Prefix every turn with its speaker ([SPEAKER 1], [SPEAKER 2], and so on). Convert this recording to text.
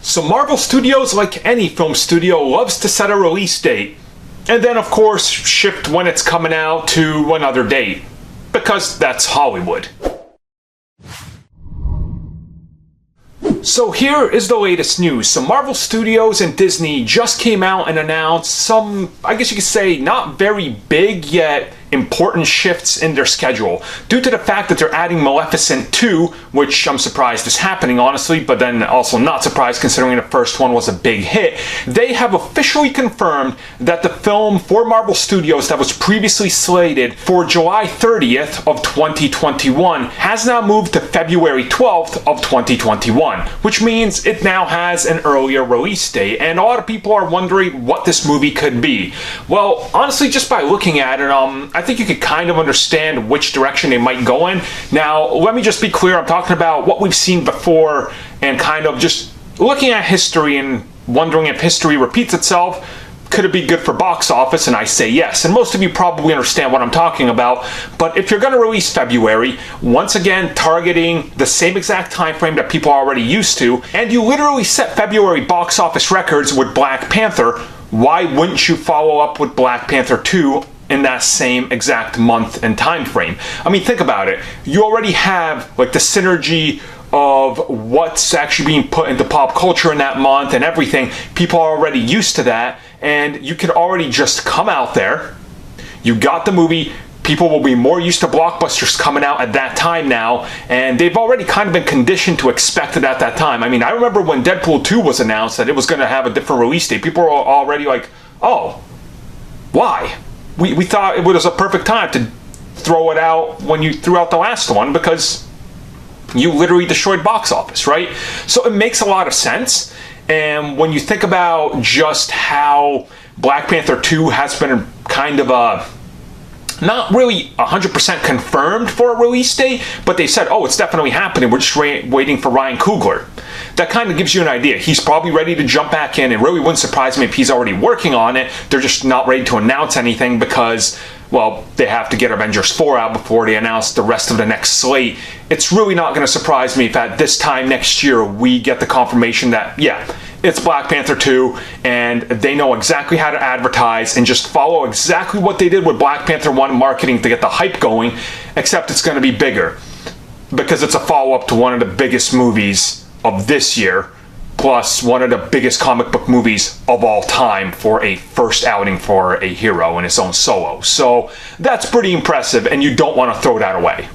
[SPEAKER 1] So Marvel Studios, like any film studio, loves to set a release date. And then of course shift when it's coming out to another date. Because that's Hollywood. So here is the latest news. So Marvel Studios and Disney just came out and announced some, I guess you could say, not very big yet important shifts in their schedule due to the fact that they're adding Maleficent 2, which I'm surprised is happening honestly, but then also not surprised considering the first one was a big hit. They have officially confirmed that the film for Marvel Studios that was previously slated for July 30th of 2021 has now moved to February 12th of 2021, which means it now has an earlier release date, and a lot of people are wondering what this movie could be. Well, honestly, just by looking at it, I think you could kind of understand which direction they might go in. Now, let me just be clear, I'm talking about what we've seen before and kind of just looking at history and wondering if history repeats itself. Could it be good for box office? And I say yes. And most of you probably understand what I'm talking about. But if you're going to release February, once again targeting the same exact time frame that people are already used to, and you literally set February box office records with Black Panther, why wouldn't you follow up with Black Panther 2 in that same exact month and time frame? I mean, think about it. You already have like the synergy of what's actually being put into pop culture in that month and everything. People are already used to that, and you could already just come out there. You got the movie. People will be more used to blockbusters coming out at that time now, and they've already kind of been conditioned to expect it at that time. I mean, I remember when Deadpool 2 was announced that it was going to have a different release date. People were already like, oh, why? We thought it was a perfect time to throw it out when you threw out the last one because you literally destroyed box office, right? So it makes a lot of sense. And when you think about just how Black Panther 2 has been kind of a not really 100% confirmed for a release date, but they said, oh, it's definitely happening. We're just waiting for Ryan Coogler. That kind of gives you an idea. He's probably ready to jump back in. It really wouldn't surprise me if he's already working on it. They're just not ready to announce anything because, well, they have to get Avengers 4 out before they announce the rest of the next slate. It's really not going to surprise me if at this time next year we get the confirmation that, yeah, it's Black Panther 2, and they know exactly how to advertise and just follow exactly what they did with Black Panther 1 marketing to get the hype going, except it's going to be bigger because it's a follow-up to one of the biggest movies of this year, plus one of the biggest comic book movies of all time for a first outing for a hero in his own solo. So that's pretty impressive, and you don't want to throw that away.